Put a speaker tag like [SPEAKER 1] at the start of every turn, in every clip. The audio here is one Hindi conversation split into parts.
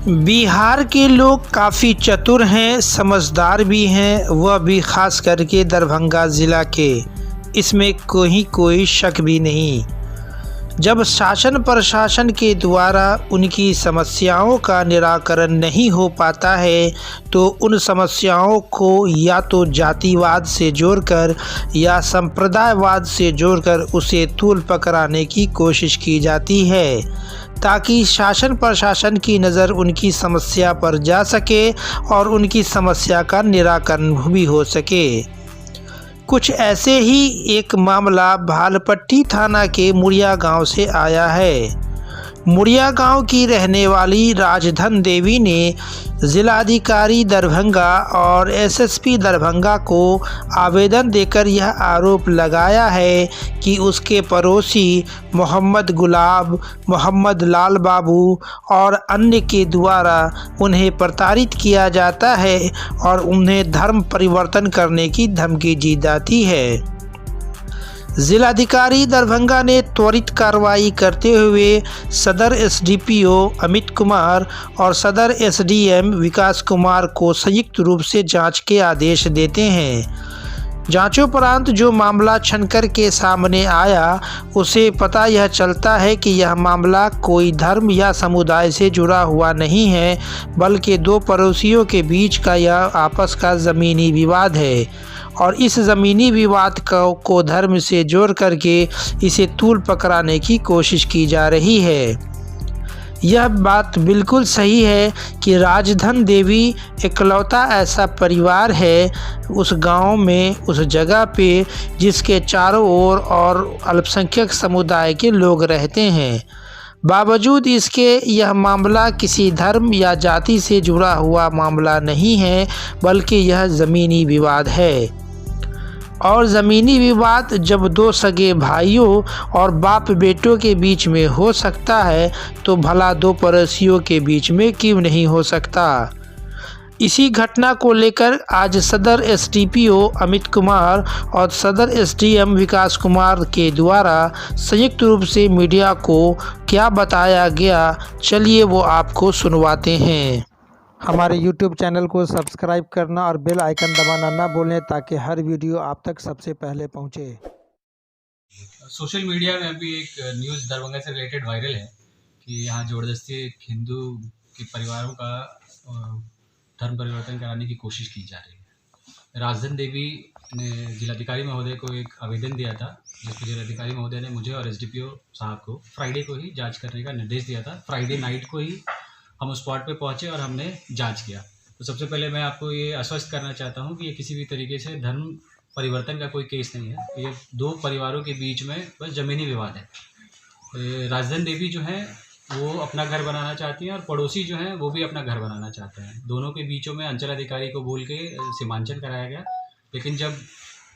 [SPEAKER 1] बिहार के लोग काफ़ी चतुर हैं, समझदार भी हैं, वह भी ख़ास करके दरभंगा ज़िला के। इसमें कोई शक भी नहीं। जब शासन प्रशासन के द्वारा उनकी समस्याओं का निराकरण नहीं हो पाता है तो उन समस्याओं को या तो जातिवाद से जोड़कर या संप्रदायवाद से जोड़कर उसे तूल पकड़ाने की कोशिश की जाती है ताकि शासन प्रशासन की नज़र उनकी समस्या पर जा सके और उनकी समस्या का निराकरण भी हो सके। कुछ ऐसे ही एक मामला भालपट्टी थाना के मुड़िया गांव से आया है। मुड़िया गांव की रहने वाली राजधन देवी ने जिलाधिकारी दरभंगा और एसएसपी दरभंगा को आवेदन देकर यह आरोप लगाया है कि उसके पड़ोसी मोहम्मद गुलाब, मोहम्मद लाल बाबू और अन्य के द्वारा उन्हें प्रताड़ित किया जाता है और उन्हें धर्म परिवर्तन करने की धमकी दी जाती है। जिलाधिकारी दरभंगा ने त्वरित कार्रवाई करते हुए सदर एसडीपीओ अमित कुमार और सदर एसडीएम विकास कुमार को संयुक्त रूप से जांच के आदेश देते हैं। जांचोपरांत जो मामला छनकर के सामने आया उसे पता यह चलता है कि यह मामला कोई धर्म या समुदाय से जुड़ा हुआ नहीं है, बल्कि दो पड़ोसियों के बीच का यह आपस का ज़मीनी विवाद है और इस ज़मीनी विवाद को धर्म से जोड़ करके इसे तूल पकड़ाने की कोशिश की जा रही है। यह बात बिल्कुल सही है कि राजधन देवी इकलौता ऐसा परिवार है उस गांव में, उस जगह पे जिसके चारों ओर और अल्पसंख्यक समुदाय के लोग रहते हैं। बावजूद इसके यह मामला किसी धर्म या जाति से जुड़ा हुआ मामला नहीं है, बल्कि यह ज़मीनी विवाद है। और ज़मीनी विवाद जब दो सगे भाइयों और बाप बेटों के बीच में हो सकता है तो भला दो पड़ोसियों के बीच में क्यों नहीं हो सकता। इसी घटना को लेकर आज सदर एसडीपीओ अमित कुमार और सदर एसडीएम विकास कुमार के द्वारा संयुक्त रूप से मीडिया को क्या बताया गया, चलिए वो आपको सुनवाते हैं। हमारे YouTube चैनल को सब्सक्राइब करना और बेल आइकन दबाना ना भूलें ताकि हर वीडियो आप तक सबसे पहले पहुंचे।
[SPEAKER 2] सोशल मीडिया में अभी एक न्यूज़ दरभंगा से रिलेटेड वायरल है कि यहाँ ज़बरदस्ती हिंदू के परिवारों का धर्म परिवर्तन कराने की कोशिश की जा रही है। राजधन देवी ने जिलाधिकारी महोदय को एक आवेदन दिया था, जिसको जिलाधिकारी महोदय ने मुझे और एसडीपीओ साहब को फ्राइडे को ही जाँच करने का निर्देश दिया था। फ्राइडे नाइट को ही हम स्पॉट पे पहुंचे और हमने जांच किया। तो सबसे पहले मैं आपको ये आश्वस्त करना चाहता हूं कि ये किसी भी तरीके से धर्म परिवर्तन का कोई केस नहीं है। ये दो परिवारों के बीच में बस ज़मीनी विवाद है। राजधन देवी जो है वो अपना घर बनाना चाहती हैं और पड़ोसी जो हैं वो भी अपना घर बनाना चाहते हैं। दोनों के बीचों में अंचल अधिकारी को बोल के सीमांकन कराया गया, लेकिन जब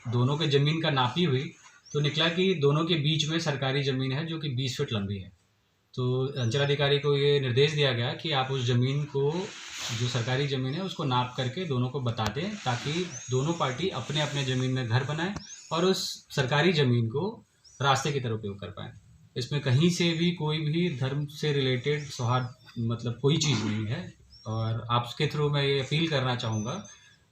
[SPEAKER 2] दोनों के ज़मीन का नापी हुई तो निकला कि दोनों के बीच में सरकारी ज़मीन है जो कि 20 फीट लंबी है। तो अंचलाधिकारी को ये निर्देश दिया गया कि आप उस ज़मीन को, जो सरकारी ज़मीन है, उसको नाप करके दोनों को बता दें ताकि दोनों पार्टी अपने अपने ज़मीन में घर बनाएं और उस सरकारी ज़मीन को रास्ते की तरह उपयोग कर पाएँ। इसमें कहीं से भी कोई भी धर्म से रिलेटेड सौहार्द मतलब कोई चीज़ नहीं है। और आपके थ्रू मैं ये अपील करना चाहूँगा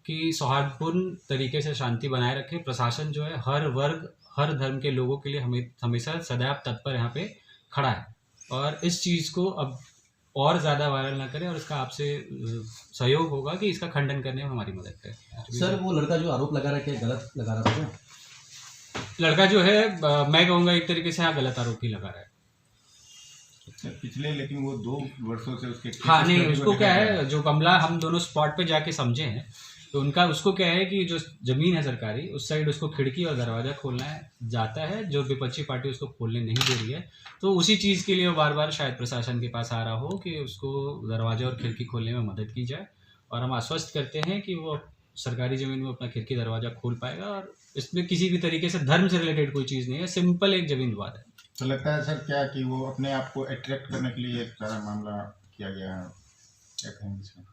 [SPEAKER 2] कि सौहार्दपूर्ण तरीके से शांति बनाए रखें। प्रशासन जो है हर वर्ग, हर धर्म के लोगों के लिए हमेशा सदैव तत्पर यहाँ पे खड़ा है और इस चीज़ को अब और ज़्यादा वायरल ना करें और इसका आपसे सहयोग होगा कि इसका खंडन करने में हमारी मदद करें।
[SPEAKER 3] सर, वो लड़का जो आरोप लगा रहा है क्या गलत लगा रहा है?
[SPEAKER 2] लड़का जो है मैं कहूँगा एक तरीके से गलत आरोप ही लगा रहा है।
[SPEAKER 4] पिछले लेकिन वो 2 वर्षों से उसके
[SPEAKER 2] हाँ नहीं, उसको क्या है, जो मामला हम दोनों स्पॉट पे जाके समझे हैं तो उसको क्या है कि जो ज़मीन है सरकारी, उस साइड उसको खिड़की और दरवाज़ा खोलना जाता है, जो विपक्षी पार्टी उसको खोलने नहीं दे रही है। तो उसी चीज़ के लिए वो बार बार शायद प्रशासन के पास आ रहा हो कि उसको दरवाज़ा और खिड़की खोलने में मदद की जाए। और हम आश्वस्त करते हैं कि वो सरकारी ज़मीन में अपना खिड़की दरवाज़ा खोल पाएगा और इसमें किसी भी तरीके से धर्म से रिलेटेड कोई चीज़ नहीं है, सिंपल एक ज़मीन विवाद है।
[SPEAKER 4] तो लगता है सर क्या कि वो अपने आप को अट्रैक्ट करने के लिए सारा मामला किया गया है, क्या कहेंगे इसमें?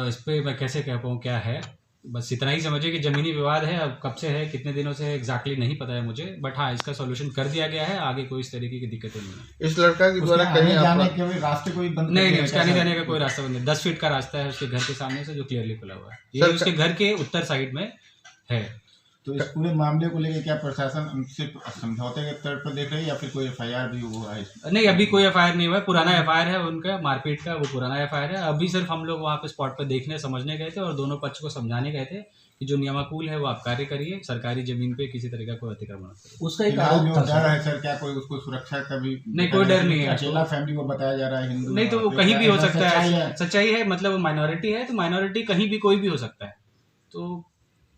[SPEAKER 2] इस पर मैं कैसे कह पाऊँ क्या है, बस इतना ही समझिए कि ज़मीनी विवाद है। अब कब से है, कितने दिनों से है, एग्जैक्टली नहीं पता है मुझे, बट हाँ इसका सॉल्यूशन कर दिया गया है। आगे कोई इस तरीके की दिक्कतें नहीं है।
[SPEAKER 4] इस लड़का के द्वारा
[SPEAKER 5] उसके
[SPEAKER 4] कहीं
[SPEAKER 5] आने जाने
[SPEAKER 4] आप
[SPEAKER 5] के भी रास्ते कोई बंद
[SPEAKER 2] नहीं
[SPEAKER 5] कर
[SPEAKER 2] नहीं,
[SPEAKER 5] दिया
[SPEAKER 2] उसका
[SPEAKER 5] है
[SPEAKER 2] आने
[SPEAKER 5] क्या?
[SPEAKER 2] जाने का कोई रास्ता बंद नहीं। 10 फीट का रास्ता है उसके घर के सामने से जो क्लियरली खुला हुआ है। ये
[SPEAKER 4] सर,
[SPEAKER 2] उसके घर के उत्तर साइड में है।
[SPEAKER 5] तो इस पूरे मामले को लेकर क्या प्रशासन सिर्फ समझौते के तौर पर देख रही है या फिर कोई एफआईआर भी हुआ है?
[SPEAKER 2] नहीं, अभी कोई एफआईआर नहीं हुआ है। पुराना एफआईआर है उनका मारपीट का, वो पुराना एफआईआर है। अभी सिर्फ हम लोग वहाँ पे स्पॉट पर देखने समझने गए थे और दोनों पक्ष को समझाने गए थे कि जो नियमानुकूल है वो आप कार्य करिए, सरकारी जमीन पे किसी तरह का कोई अतिक्रमण मत करिए।
[SPEAKER 3] उसका एक
[SPEAKER 5] फिलहाल
[SPEAKER 3] आरोप
[SPEAKER 5] जो
[SPEAKER 3] था
[SPEAKER 5] डर
[SPEAKER 3] सर।
[SPEAKER 5] है सर, क्या कोई उसको सुरक्षा का भी
[SPEAKER 2] नहीं, कोई डर नहीं है।
[SPEAKER 5] अकेला फैमिली को बताया जा रहा है हिंदू?
[SPEAKER 2] नहीं तो वो
[SPEAKER 5] तो
[SPEAKER 2] कहीं
[SPEAKER 5] क्या
[SPEAKER 2] भी हो
[SPEAKER 5] ऐसा
[SPEAKER 2] सकता
[SPEAKER 5] सच्चाई
[SPEAKER 2] है। सच्चाई है, मतलब माइनॉरिटी है तो माइनॉरिटी कहीं भी कोई भी हो सकता है, तो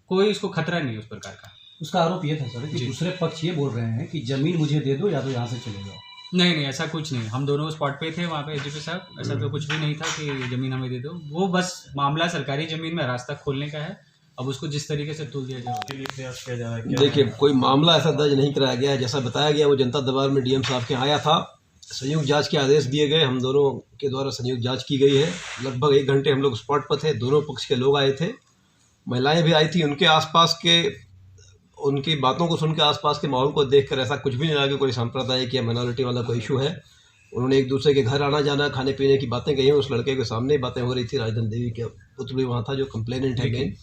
[SPEAKER 2] कोई इसको खतरा नहीं है उस प्रकार का।
[SPEAKER 3] उसका आरोप ये था सर कि
[SPEAKER 2] जी।
[SPEAKER 3] दूसरे पक्ष ये बोल रहे हैं कि जमीन मुझे दे दो या तो यहाँ से चले जाओ।
[SPEAKER 2] नहीं नहीं, ऐसा कुछ नहीं। हम दोनों स्पॉट पे थे वहाँ पे एसडीपी साहब, ऐसा तो कुछ भी नहीं था कि ज़मीन हमें दे दो। वो बस मामला सरकारी ज़मीन में रास्ता खोलने का है। अब उसको जिस तरीके से तोल दिया जाए।
[SPEAKER 6] देखिए, कोई मामला ऐसा दर्ज नहीं कराया गया है। जैसा बताया गया वो जनता दरबार में डीएम साहब के आया था, संयुक्त जांच के आदेश दिए गए, हम दोनों के द्वारा संयुक्त जांच की गई है। लगभग 1 घंटे हम लोग स्पॉट पर थे, दोनों पक्ष के लोग आए थे, महिलाएं भी आई थी। उनके आसपास के, उनकी बातों को सुन के आसपास के माहौल को देखकर ऐसा कुछ भी नहीं लगा कि कोई सांप्रदायिक या माइनॉरिटी वाला कोई इशू है। उन्होंने एक दूसरे के घर आना जाना, खाने पीने की बातें कही। उस लड़के के सामने बातें हो रही थी। राजधन देवी के पुत्र भी वहाँ था जो कंप्लेनेंट है, मेन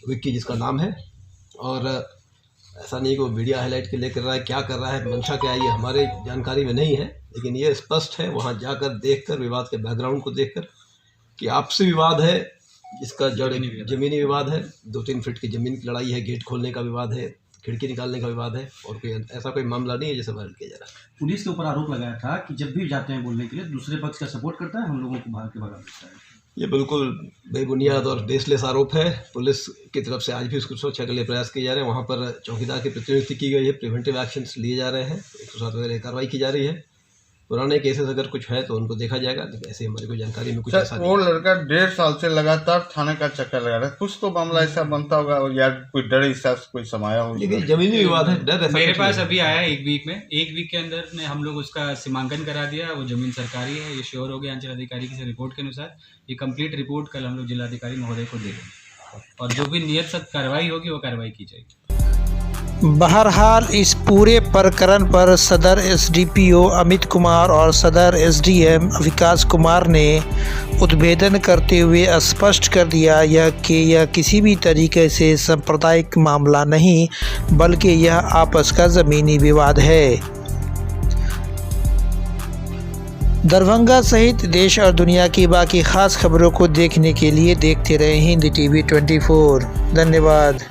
[SPEAKER 6] विक्की जिसका नाम है। और ऐसा नहीं कि वो मीडिया हाईलाइट के लिए कर रहा है, क्या कर रहा है, मंशा क्या है, ये हमारे जानकारी में नहीं है। लेकिन ये स्पष्ट है वहाँ जाकर देखकर, विवाद के बैकग्राउंड को देखकर, कि आपसी विवाद है जिसका जड़ ज़मीनी विवाद है। 2-3 फीट की ज़मीन की लड़ाई है, गेट खोलने का विवाद है, खिड़की निकालने का विवाद है, और कोई ऐसा कोई मामला नहीं है जिसे वायरल किया जा रहा है।
[SPEAKER 3] पुलिस के ऊपर आरोप लगाया था कि जब भी जाते हैं बोलने के लिए दूसरे पक्ष का सपोर्ट करता है, हम लोगों को भाग के भगा देता है।
[SPEAKER 6] ये बिल्कुल बेबुनियाद और बेसलेस आरोप है। पुलिस की तरफ से आज भी उसको सुरक्षा के लिए प्रयास किए जा रहे हैं। वहाँ पर चौकीदार की प्रतिनियुक्ति की गई है, प्रिवेंटिव एक्शंस लिए जा रहे हैं, 107 वगैरह कार्रवाई की जा रही है। पुराने केसेस अगर कुछ है तो उनको देखा जाएगा, लेकिन ऐसे हमारी कोई जानकारी में कुछ ऐसा
[SPEAKER 4] सर,
[SPEAKER 6] नहीं
[SPEAKER 4] वो
[SPEAKER 6] है।
[SPEAKER 4] लड़का 1.5 साल से लगातार थाने का चक्कर लगा रहा है। कुछ तो मामला ऐसा बनता होगा और यार कोई डर हिसाब से कोई समाया हो।
[SPEAKER 6] लेकिन जमीनी विवाद है, डर ऐसा
[SPEAKER 2] मेरे
[SPEAKER 6] कुछ
[SPEAKER 2] पास
[SPEAKER 6] नहीं है।
[SPEAKER 2] अभी आया 1 वीक में, 1 वीक के अंदर में हम लोग उसका सीमांकन करा दिया। वो जमीन सरकारी है, ये श्योर हो गया अंचल अधिकारी की रिपोर्ट के अनुसार। ये कंप्लीट रिपोर्ट कल हम लोग जिलाधिकारी महोदय को दे देंगे और जो भी नियत सख्त कार्रवाई होगी वो कार्रवाई की जाएगी।
[SPEAKER 1] बहरहाल इस पूरे प्रकरण पर सदर एसडीपीओ अमित कुमार और सदर एसडीएम विकास कुमार ने उद्भेदन करते हुए स्पष्ट कर दिया कि यह किसी भी तरीके से सांप्रदायिक मामला नहीं, बल्कि यह आपस का ज़मीनी विवाद है। दरभंगा सहित देश और दुनिया की बाकी ख़ास खबरों को देखने के लिए देखते रहें हिंद टीवी 24। धन्यवाद।